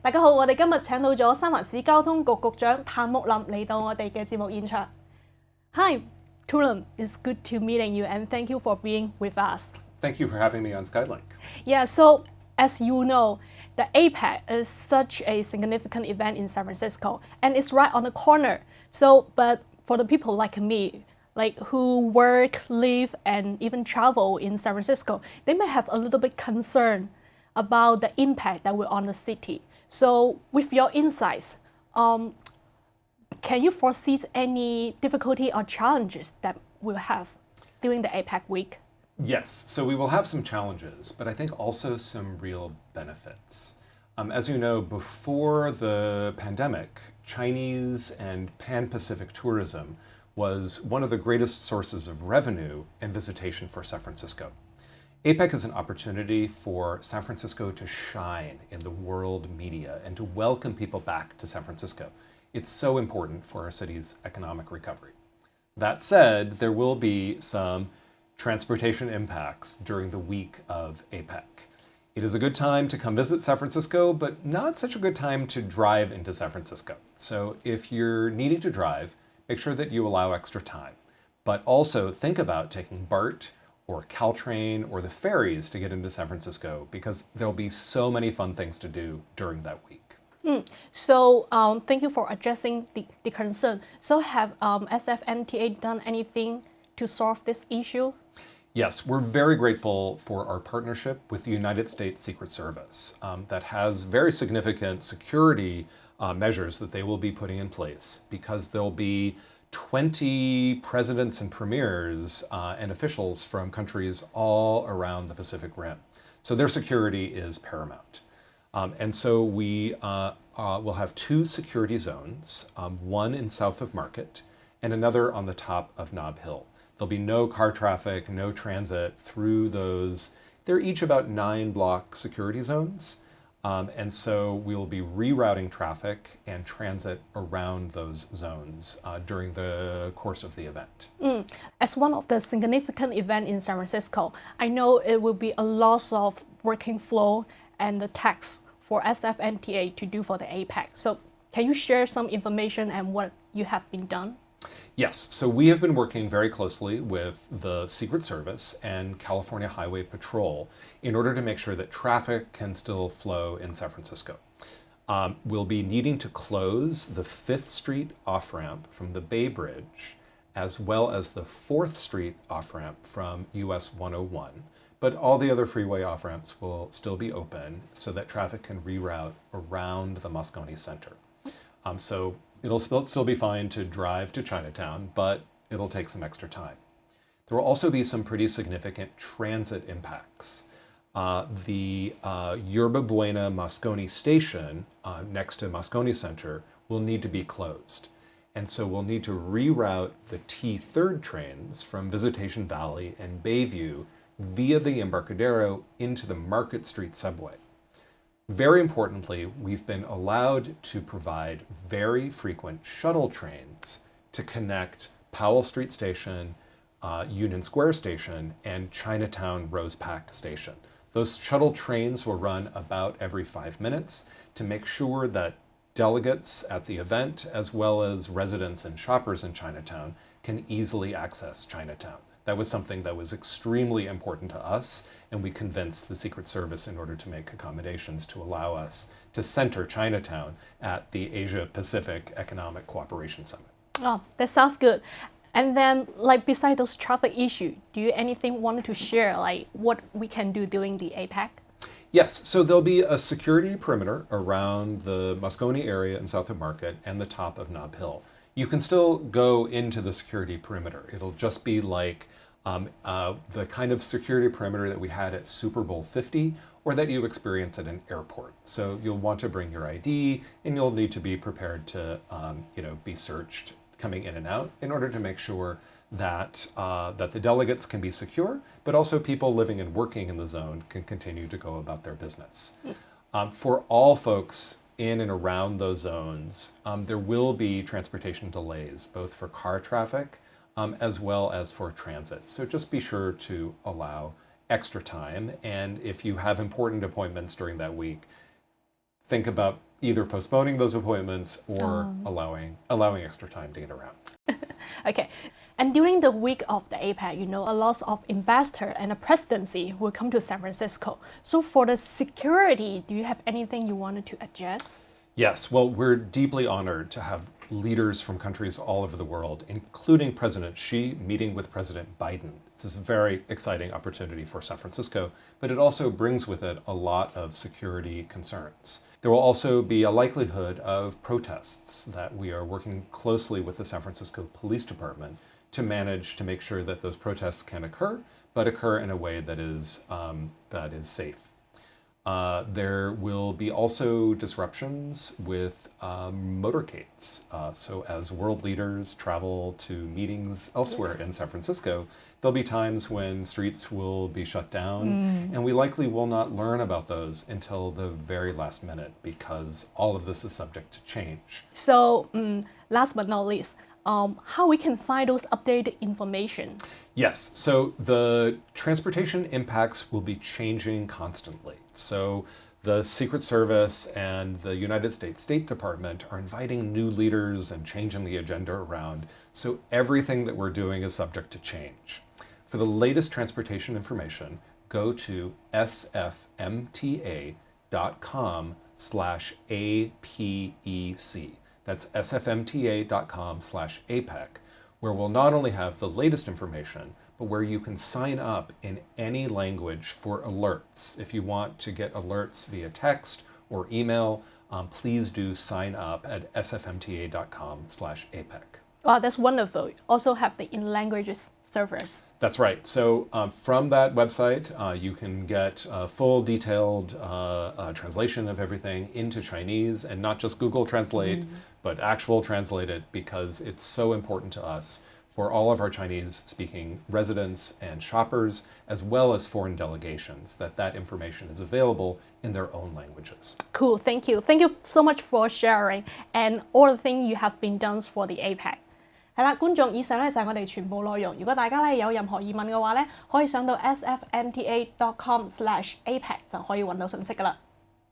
大家好，我哋今日請到咗三藩市交通局局長譚沐霖嚟到我哋嘅節目現場。Hi, Tumlin, it's good to meeting you and thank you for being with us. Thank you for having me on Skylink. Yeah, so as you know, the APEC is such a significant event in San Francisco and it's right on the corner. But for the people like me, who work, live, and even travel in San Francisco, they may have a little bit concern about the impact that will on the city. So with your insights, can you foresee any difficulty or challenges that we'll have during the APEC week? Yes, so we will have some challenges, but I think also some real benefits. As you know, before the pandemic, Chinese and Pan-Pacific tourism was one of the greatest sources of revenue and visitation for San Francisco. APEC is an opportunity for San Francisco to shine in the world media and to welcome people back to San Francisco. It's so important for our city's economic recovery. That said, there will be some transportation impacts during the week of APEC. It is a good time to come visit San Francisco, but not such a good time to drive into San Francisco. So if you're needing to drive, make sure that you allow extra time, but also think about taking BART or Caltrain or the ferries to get into San Francisco because there'll be so many fun things to do during that week. So thank you for addressing the concern. So have SFMTA done anything to solve this issue? Yes, we're very grateful for our partnership with the United States Secret Service that has very significant security measures that they will be putting in place because there'll be 20 presidents and premiers and officials from countries all around the Pacific Rim. So their security is paramount. And so we will have two security zones, one in south of Market and another on the top of Nob Hill. There'll be no car traffic, no transit through those. They're each about 9-block security zones. And so we will be rerouting traffic and transit around those zones during the course of the event. As one of the significant events in San Francisco, I know it will be a loss of working flow and the tax for SFMTA to do for the APEC. So can you share some information and what you have been done? Yes, so we have been working very closely with the Secret Service and California Highway Patrol in order to make sure that traffic can still flow in San Francisco. We'll be needing to close the 5th Street off-ramp from the Bay Bridge, as well as the 4th Street off-ramp from US 101. But all the other freeway off-ramps will still be open so that traffic can reroute around the Moscone Center. So it'll still be fine to drive to Chinatown, but it'll take some extra time. There will also be some pretty significant transit impacts. The Yerba Buena Moscone station next to Moscone Center will need to be closed. And so we'll need to reroute the T3rd trains from Visitation Valley and Bayview via the Embarcadero into the Market Street subway. Very importantly, we've been allowed to provide very frequent shuttle trains to connect Powell Street Station, Union Square Station, and Chinatown Rose Pack Station. Those shuttle trains will run about every 5 minutes to make sure that delegates at the event, as well as residents and shoppers in Chinatown, can easily access Chinatown. That was something that was extremely important to us, and we convinced the Secret Service in order to make accommodations to allow us to center Chinatown at the Asia-Pacific Economic Cooperation Summit. Oh, that sounds good. And then, beside those traffic issues, do you anything wanted to share, what we can do during the APEC? Yes, so there'll be a security perimeter around the Moscone area in south of Market and the top of Nob Hill. You can still go into the security perimeter. It'll just be like the kind of security perimeter that we had at Super Bowl 50 or that you experience at an airport. So you'll want to bring your ID and you'll need to be prepared to be searched coming in and out in order to make sure that the delegates can be secure, but also people living and working in the zone can continue to go about their business. For all folks in and around those zones, there will be transportation delays, both for car traffic as well as for transit. So just be sure to allow extra time. And if you have important appointments during that week, think about either postponing those appointments or allowing extra time to get around. Okay. And during the week of the APEC, a lot of ambassadors and the presidency will come to San Francisco. So for the security, do you have anything you wanted to adjust? Yes, well, we're deeply honored to have leaders from countries all over the world, including President Xi meeting with President Biden. This is a very exciting opportunity for San Francisco, but it also brings with it a lot of security concerns. There will also be a likelihood of protests that we are working closely with the San Francisco Police Department to manage to make sure that those protests can occur, but occur in a way that is safe. There will be also disruptions with motorcades. So as world leaders travel to meetings elsewhere in San Francisco, there'll be times when streets will be shut down, and we likely will not learn about those until the very last minute because all of this is subject to change. So last but not least, how we can find those updated information? Yes, so the transportation impacts will be changing constantly. So the Secret Service and the United States State Department are inviting new leaders and changing the agenda around. So everything that we're doing is subject to change. For the latest transportation information, go to sfmta.com/APEC. That's sfmta.com/APEC, where we'll not only have the latest information, but where you can sign up in any language for alerts. If you want to get alerts via text or email, please do sign up at sfmta.com/APEC. Wow, that's wonderful. Also have the in-languages servers. That's right. So from that website, you can get a full detailed translation of everything into Chinese, and not just Google Translate, but actual translated, because it's so important to us for all of our Chinese-speaking residents and shoppers, as well as foreign delegations, that information is available in their own languages. Cool, thank you. Thank you so much for sharing and all the things you have been done for the APEC. 係啦，觀眾，以上咧就係我哋全部內容。如果大家咧有任何疑問嘅話咧，可以上到sfmta.com/APEC 就可以揾到信息㗎啦。